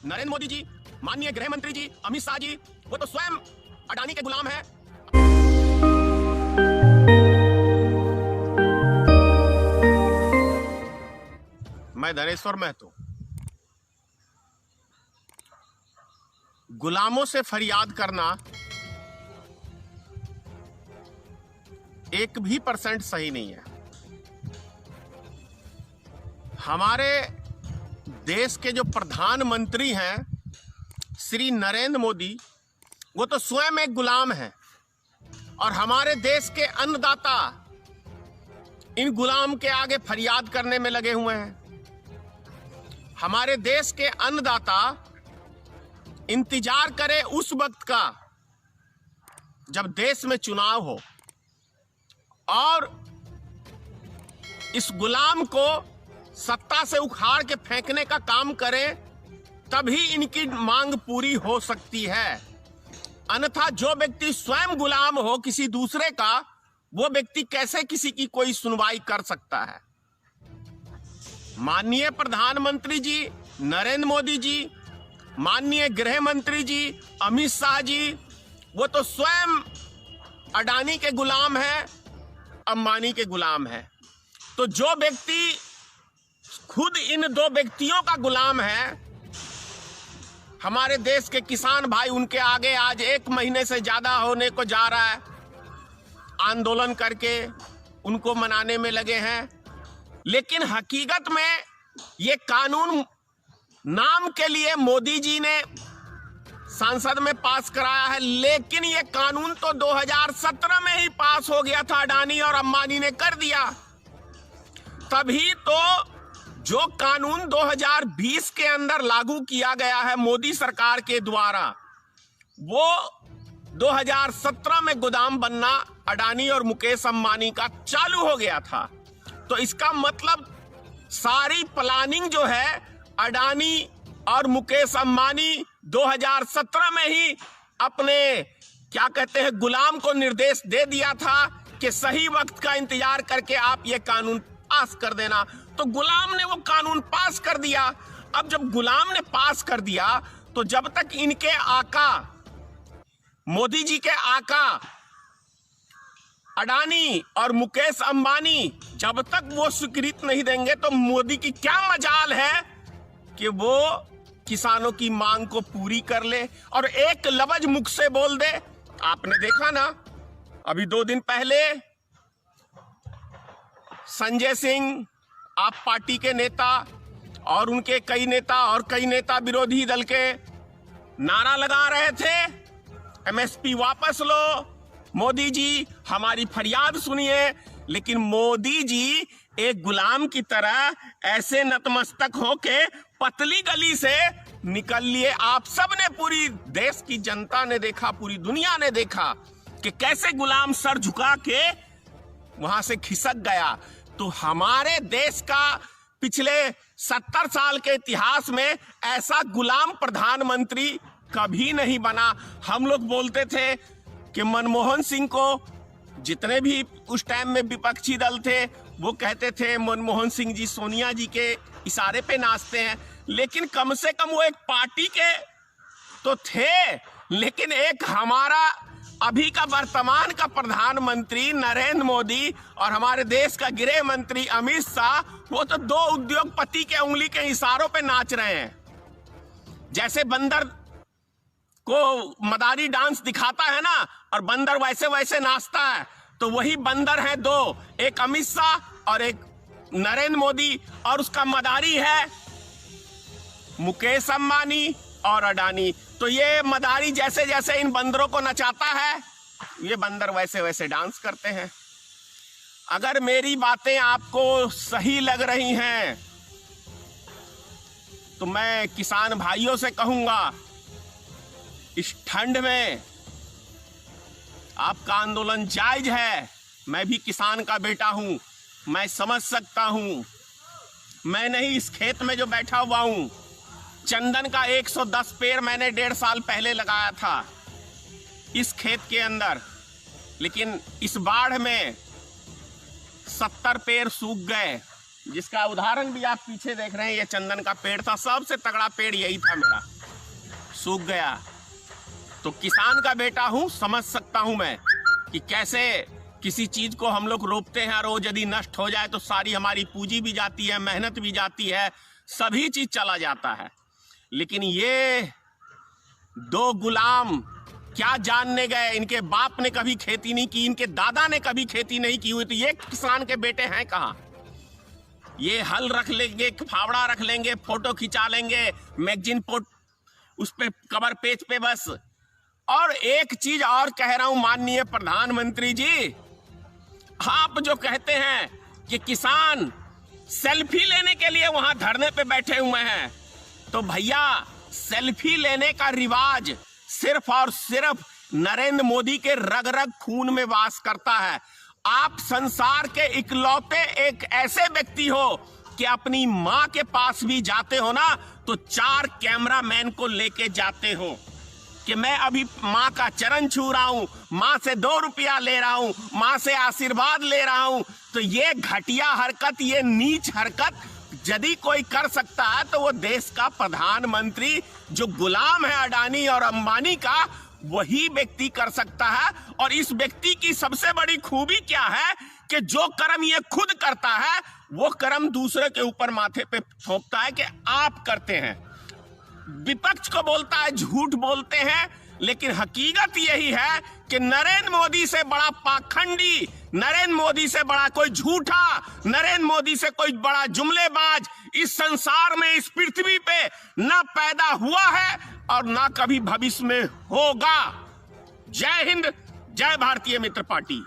नरेंद्र मोदी जी, माननीय गृह मंत्री जी, अमित शाह जी, वो तो स्वयं अडानी के गुलाम है। मैं धनेश्वर महतो। गुलामों से फरियाद करना 1% सही नहीं है। हमारे देश के जो प्रधानमंत्री हैं श्री नरेंद्र मोदी, वो तो स्वयं एक गुलाम है और हमारे देश के अन्नदाता इन गुलाम के आगे फरियाद करने में लगे हुए हैं। हमारे देश के अन्नदाता इंतजार करे उस वक्त का जब देश में चुनाव हो और इस गुलाम को सत्ता से उखाड़ के फेंकने का काम करें, तभी इनकी मांग पूरी हो सकती है। अन्यथा जो व्यक्ति स्वयं गुलाम हो किसी दूसरे का, वो व्यक्ति कैसे किसी की कोई सुनवाई कर सकता है। माननीय प्रधानमंत्री जी नरेंद्र मोदी जी, माननीय गृह मंत्री जी अमित शाह जी, वो तो स्वयं अडानी के गुलाम है, अंबानी के गुलाम है। तो जो व्यक्ति खुद इन दो व्यक्तियों का गुलाम है, हमारे देश के किसान भाई उनके आगे आज 1 महीने से ज्यादा होने को जा रहा है, आंदोलन करके उनको मनाने में लगे हैं। लेकिन हकीकत में ये कानून नाम के लिए मोदी जी ने संसद में पास कराया है, लेकिन ये कानून तो 2017 में ही पास हो गया था, अडानी और अंबानी ने कर दिया। तभी तो जो कानून 2020 के अंदर लागू किया गया है मोदी सरकार के द्वारा, वो 2017 में गोदाम बनना अडानी और मुकेश अंबानी का चालू हो गया था। तो इसका मतलब सारी प्लानिंग जो है अडानी और मुकेश अंबानी 2017 में ही अपने क्या कहते हैं गुलाम को निर्देश दे दिया था कि सही वक्त का इंतजार करके आप ये कानून पास कर देना। तो गुलाम ने वो कानून पास कर दिया। अब जब गुलाम ने पास कर दिया, तो जब तक इनके आका मोदी जी के आका अडानी और मुकेश अंबानी जब तक वो स्वीकृति नहीं देंगे, तो मोदी की क्या मजाल है कि वो किसानों की मांग को पूरी कर ले और एक लफ्ज मुख से बोल दे। आपने देखा ना, अभी 2 दिन पहले संजय सिंह, आप पार्टी के नेता और उनके कई नेता विरोधी दल के नारा लगा रहे थे, एमएसपी वापस लो, मोदी जी हमारी फरियाद सुनिए। लेकिन मोदी जी एक गुलाम की तरह ऐसे नतमस्तक होके पतली गली से निकल लिए। आप सब ने, पूरी देश की जनता ने देखा, पूरी दुनिया ने देखा कि कैसे गुलाम सर झुका के वहां से खिसक गया। तो हमारे देश का पिछले 70 साल के इतिहास में ऐसा गुलाम प्रधानमंत्री कभी नहीं बना। हम लोग बोलते थे कि मनमोहन सिंह को, जितने भी उस टाइम में विपक्षी दल थे, वो कहते थे मनमोहन सिंह जी सोनिया जी के इशारे पे नाचते हैं। लेकिन कम से कम वो एक पार्टी के तो थे, लेकिन एक हमारा अभी का वर्तमान का प्रधानमंत्री नरेंद्र मोदी और हमारे देश का गृह मंत्री अमित शाह, वो तो 2 उद्योगपति के उंगली के इशारों पे नाच रहे हैं। जैसे बंदर को मदारी डांस दिखाता है ना, और बंदर वैसे वैसे नाचता है, तो वही बंदर है 2, एक अमित शाह और एक नरेंद्र मोदी, और उसका मदारी है मुकेश अंबानी और अडानी। तो ये मदारी जैसे जैसे इन बंदरों को नचाता है, ये बंदर वैसे वैसे डांस करते हैं। अगर मेरी बातें आपको सही लग रही हैं, तो मैं किसान भाइयों से कहूंगा, इस ठंड में आपका आंदोलन जायज है। मैं भी किसान का बेटा हूं, मैं समझ सकता हूं। मैं नहीं, इस खेत में जो बैठा हुआ हूं, चंदन का 110 पेड़ मैंने 1.5 साल पहले लगाया था इस खेत के अंदर, लेकिन इस बाढ़ में 70 पेड़ सूख गए। जिसका उदाहरण भी आप पीछे देख रहे हैं, ये चंदन का पेड़ था, सबसे तगड़ा पेड़ यही था मेरा, सूख गया। तो किसान का बेटा हूं, समझ सकता हूं मैं कि कैसे किसी चीज को हम लोग रोपते हैं और वो यदि नष्ट हो जाए तो सारी हमारी पूंजी भी जाती है, मेहनत भी जाती है, सभी चीज चला जाता है। लेकिन ये दो गुलाम क्या जानने गए, इनके बाप ने कभी खेती नहीं की, इनके दादा ने कभी खेती नहीं की हुई, तो ये किसान के बेटे हैं कहाँ? ये हल रख लेंगे, फावड़ा रख लेंगे, फोटो खिंचा लेंगे, मैगजीन उस पे कवर पेज पे बस। और एक चीज और कह रहा हूं माननीय प्रधानमंत्री जी, आप जो कहते हैं कि किसान सेल्फी लेने के लिए वहां धरने पे बैठे हुए हैं, तो भैया सेल्फी लेने का रिवाज सिर्फ और सिर्फ नरेंद्र मोदी के रग रग खून में वास करता है। आप संसार के इकलौते एक ऐसे व्यक्ति हो कि अपनी मां के पास भी जाते हो ना तो 4 कैमरामैन को लेके जाते हो कि मैं अभी मां का चरण छू रहा हूं, मां से 2 रुपया ले रहा हूं, मां से आशीर्वाद ले रहा हूं। तो ये घटिया हरकत, ये नीच हरकत यदि कोई कर सकता है तो वो देश का प्रधानमंत्री जो गुलाम है अडानी और अंबानी का, वही व्यक्ति कर सकता है। और इस व्यक्ति की सबसे बड़ी खूबी क्या है कि जो कर्म ये खुद करता है वो कर्म दूसरे के ऊपर माथे पे थोपता है कि आप करते हैं। विपक्ष को बोलता है झूठ बोलते हैं, लेकिन हकीकत यही है कि नरेंद्र मोदी से बड़ा पाखंडी, नरेंद्र मोदी से बड़ा कोई झूठा, नरेंद्र मोदी से कोई बड़ा जुमलेबाज इस संसार में, इस पृथ्वी पे न पैदा हुआ है और ना कभी भविष्य में होगा। जय हिंद, जय भारतीय मित्र पार्टी।